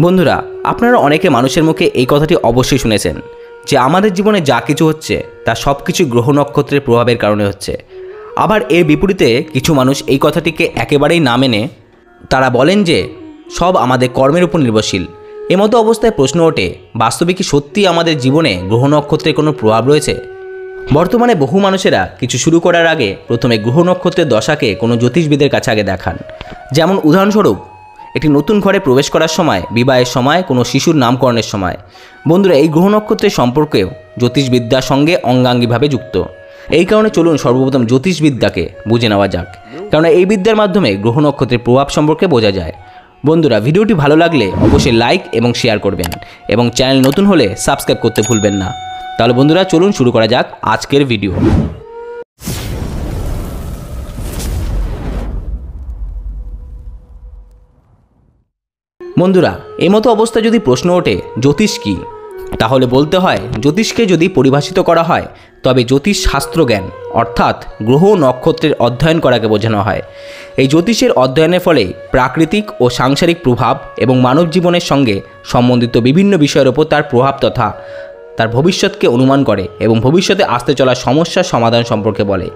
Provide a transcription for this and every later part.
বন্ধুরা, আপনারা অনেকে মানুষের মুখে এই কথাটি অবশ্যই শুনেছেন যে আমাদের জীবনে যা কিছু হচ্ছে তা সব কিছু গ্রহ নক্ষত্রের প্রভাবের কারণে হচ্ছে। আবার এর বিপরীতে কিছু মানুষ এই কথাটিকে একেবারেই না মেনে তারা বলেন যে সব আমাদের কর্মের উপর নির্ভরশীল। এমতো অবস্থায় প্রশ্ন ওঠে, বাস্তবে কি সত্যিই আমাদের জীবনে গ্রহ নক্ষত্রের কোনো প্রভাব রয়েছে? বর্তমানে বহু মানুষেরা কিছু শুরু করার আগে প্রথমে গ্রহ নক্ষত্রের দশাকে কোনো জ্যোতিষবিদের কাছে আগে দেখান। যেমন উদাহরণস্বরূপ, একটি নতুন ঘরে প্রবেশ করার সময়, বিবাহের সময়, কোনো শিশুর নামকরণের সময়। বন্ধুরা, এই গ্রহ নক্ষত্রের সম্পর্কেও জ্যোতিষবিদ্যার সঙ্গে অঙ্গাঙ্গিভাবে যুক্ত। এই কারণে চলুন সর্বপ্রথম জ্যোতিষবিদ্যাকে বুঝে নেওয়া যাক, কারণ এই বিদ্যার মাধ্যমে গ্রহ নক্ষত্রের প্রভাব সম্পর্কে বোঝা যায়। বন্ধুরা, ভিডিওটি ভালো লাগলে অবশ্যই লাইক এবং শেয়ার করবেন এবং চ্যানেল নতুন হলে সাবস্ক্রাইব করতে ভুলবেন না। তাহলে বন্ধুরা, চলুন শুরু করা যাক আজকের ভিডিও। বন্ধুরা, এমতো অবস্থায় যদি প্রশ্ন ওঠে জ্যোতিষ কী, তাহলে বলতে হয় জ্যোতিষকে যদি পরিভাষিত করা হয় তবে জ্যোতিষ শাস্ত্র জ্ঞান অর্থাৎ গ্রহ নক্ষত্রের অধ্যয়ন করাকে বোঝানো হয়। এই জ্যোতিষের অধ্যয়নের ফলে প্রাকৃতিক ও সাংসারিক প্রভাব এবং মানব জীবনের সঙ্গে সম্বন্ধিত বিভিন্ন বিষয়ের ওপর তার প্রভাব তথা তার ভবিষ্যৎকে অনুমান করে এবং ভবিষ্যতে আসতে চলা সমস্যার সমাধান সম্পর্কে বলে।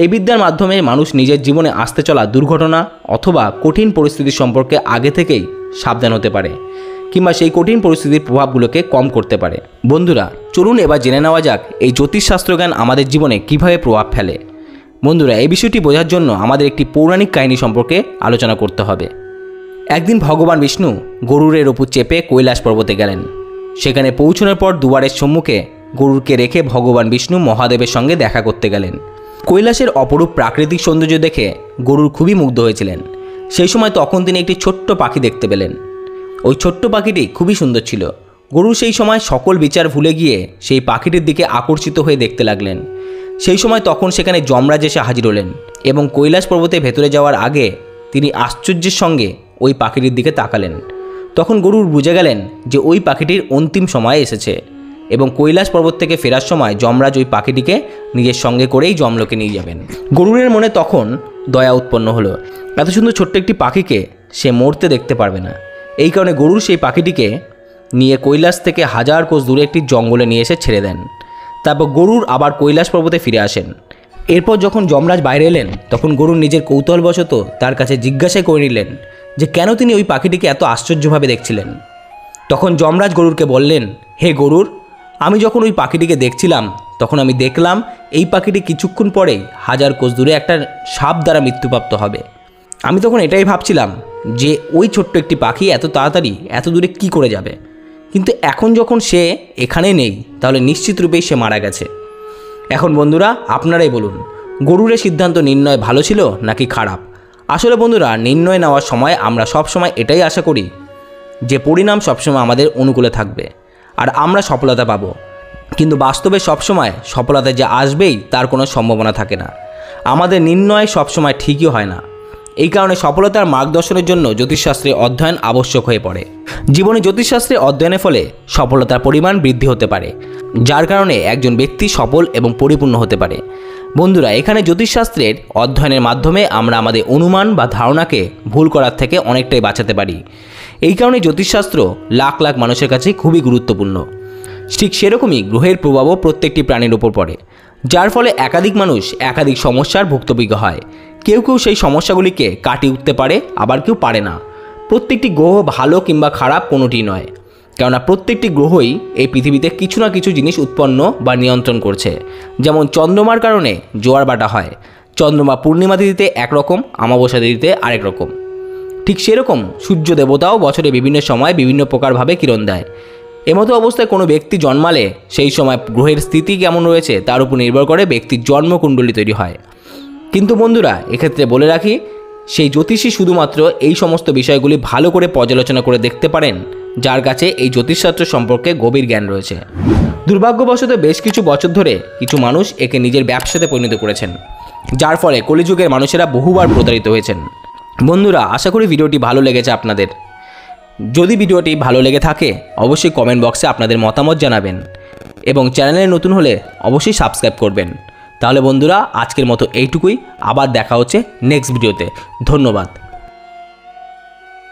এই বিদ্যার মাধ্যমে মানুষ নিজের জীবনে আসতে চলা দুর্ঘটনা অথবা কঠিন পরিস্থিতি সম্পর্কে আগে থেকেই সাবধান হতে পারে কিংবা সেই কঠিন পরিস্থিতির প্রভাবগুলোকে কম করতে পারে। বন্ধুরা, চলুন এবার জেনে নেওয়া যাক এই জ্যোতিষশাস্ত্র জ্ঞান আমাদের জীবনে কিভাবে প্রভাব ফেলে। বন্ধুরা, এই বিষয়টি বোঝার জন্য আমাদের একটি পৌরাণিক কাহিনী সম্পর্কে আলোচনা করতে হবে। একদিন ভগবান বিষ্ণু গরুরের ওপর চেপে কৈলাস পর্বতে গেলেন। সেখানে পৌঁছানোর পর দুয়ারের সম্মুখে গরুরকে রেখে ভগবান বিষ্ণু মহাদেবের সঙ্গে দেখা করতে গেলেন। কৈলাসের অপরূপ প্রাকৃতিক সৌন্দর্য দেখে গরুর খুবই মুগ্ধ হয়েছিলেন। সেই সময় তখন তিনি একটি ছোট্ট পাখি দেখতে পেলেন। ওই ছোট্ট পাখিটি খুবই সুন্দর ছিল। গরু সেই সময় সকল বিচার ভুলে গিয়ে সেই পাখিটির দিকে আকর্ষিত হয়ে দেখতে লাগলেন। সেই সময় তখন সেখানে যমরাজ এসে হাজির হলেন এবং কৈলাস পর্বতের ভেতরে যাওয়ার আগে তিনি আশ্চর্যের সঙ্গে ওই পাখিটির দিকে তাকালেন। তখন গরুর বুঝে গেলেন যে ওই পাখিটির অন্তিম সময় এসেছে এবং কৈলাস পর্বত থেকে ফেরার সময় যমরাজ ওই পাখিটিকে নিজের সঙ্গে করেই যমলোকে নিয়ে যাবেন। গরুরের মনে তখন দয়া উৎপন্ন হলো। এত সুন্দর ছোট্ট একটি পাখিকে সে মরতে দেখতে পারবে না। এই কারণে গরুর সেই পাখিটিকে নিয়ে কৈলাস থেকে 1000 কোষ দূরে একটি জঙ্গলে নিয়ে এসে ছেড়ে দেন। তারপর গরুর আবার কৈলাস পর্বতে ফিরে আসেন। এরপর যখন যমরাজ বাইরে এলেন তখন গরুর নিজের কৌতূহলবশত তার কাছে জিজ্ঞাসা করে নিলেন যে কেন তিনি ওই পাখিটিকে এত আশ্চর্যভাবে দেখছিলেন। তখন যমরাজ গরুরকে বললেন, হে গরুর, আমি যখন ওই পাখিটিকে দেখছিলাম তখন আমি দেখলাম এই পাখিটি কিছুক্ষণ পরেই 1000 কোষ দূরে একটা সাপ দ্বারা মৃত্যুপ্রাপ্ত হবে। আমি তখন এটাই ভাবছিলাম যে ওই ছোট্ট একটি পাখি এত তাড়াতাড়ি এত দূরে কি করে যাবে, কিন্তু এখন যখন সে এখানে নেই তাহলে নিশ্চিত রূপেই সে মারা গেছে। এখন বন্ধুরা, আপনারাই বলুন, গরুরের সিদ্ধান্ত নির্ণয় ভালো ছিল নাকি খারাপ? আসলে বন্ধুরা, নির্ণয় নেওয়ার সময় আমরা সবসময় এটাই আশা করি যে পরিণাম সবসময় আমাদের অনুকূলে থাকবে আর আমরা সফলতা পাব, কিন্তু বাস্তবে সবসময় সফলতা যে আসবেই তার কোনো সম্ভাবনা থাকে না। আমাদের নির্ণয় সবসময় ঠিকই হয় না। এই কারণে সফলতার মার্গদর্শনের জন্য জ্যোতিষশাস্ত্রের অধ্যয়ন আবশ্যক হয়ে পড়ে। জীবনে জ্যোতিষশাস্ত্রের অধ্যয়নের ফলে সফলতার পরিমাণ বৃদ্ধি হতে পারে, যার কারণে একজন ব্যক্তি সফল এবং পরিপূর্ণ হতে পারে। বন্ধুরা, এখানে জ্যোতিষশাস্ত্রের অধ্যয়নের মাধ্যমে আমরা আমাদের অনুমান বা ধারণাকে ভুল করার থেকে অনেকটাই বাঁচাতে পারি। এই কারণে জ্যোতিষশাস্ত্র লাখ লাখ মানুষের কাছে খুবই গুরুত্বপূর্ণ। ঠিক সেরকমই গ্রহের প্রভাবও প্রত্যেকটি প্রাণীর উপর পড়ে, যার ফলে একাধিক মানুষ একাধিক সমস্যার ভুক্তভোগী হয়। কেউ কেউ সেই সমস্যাগুলিকে কাটিয়ে উঠতে পারে, আবার কেউ পারে না। প্রত্যেকটি গ্রহ ভালো কিংবা খারাপ কোনোটি নয়, কেননা প্রত্যেকটি গ্রহই এই পৃথিবীতে কিছু না কিছু জিনিস উৎপন্ন বা নিয়ন্ত্রণ করছে। যেমন চন্দ্রমার কারণে জোয়ার বাটা হয়, চন্দ্রমা পূর্ণিমা তিথিতে একরকম, অমাবস্যা তিথিতে আরেক রকম। ঠিক সেরকম সূর্য দেবতাও বছরে বিভিন্ন সময় বিভিন্ন প্রকারভাবে কিরণ দেয়। এমতো অবস্থায় কোনো ব্যক্তি জন্মালে সেই সময় গ্রহের স্থিতি কেমন রয়েছে তার উপর নির্ভর করে ব্যক্তির জন্মকুণ্ডলী তৈরি হয়। কিন্তু বন্ধুরা, এক্ষেত্রে বলে রাখি, সেই জ্যোতিষী শুধুমাত্র এই সমস্ত বিষয়গুলি ভালো করে পর্যালোচনা করে দেখতে পারেন যার কাছে এই জ্যোতিষশাস্ত্র সম্পর্কে গভীর জ্ঞান রয়েছে। দুর্ভাগ্যবশত বেশ কিছু বছর ধরে কিছু মানুষ একে নিজের ব্যবসাতে পরিণত করেছেন, যার ফলে কলিযুগের মানুষেরা বহুবার প্রতারিত হয়েছেন। বন্ধুরা, আশা করি ভিডিওটি ভালো লেগেছে আপনাদের। যদি ভিডিওটি ভালো লেগে থাকে অবশ্যই কমেন্ট বক্সে আপনাদের মতামত জানাবেন এবং চ্যানেলে নতুন হলে অবশ্যই সাবস্ক্রাইব করবেন। তাহলে বন্ধুরা, আজকের মতো এইটুকুই। আবার দেখা হচ্ছে নেক্সট ভিডিওতে। ধন্যবাদ।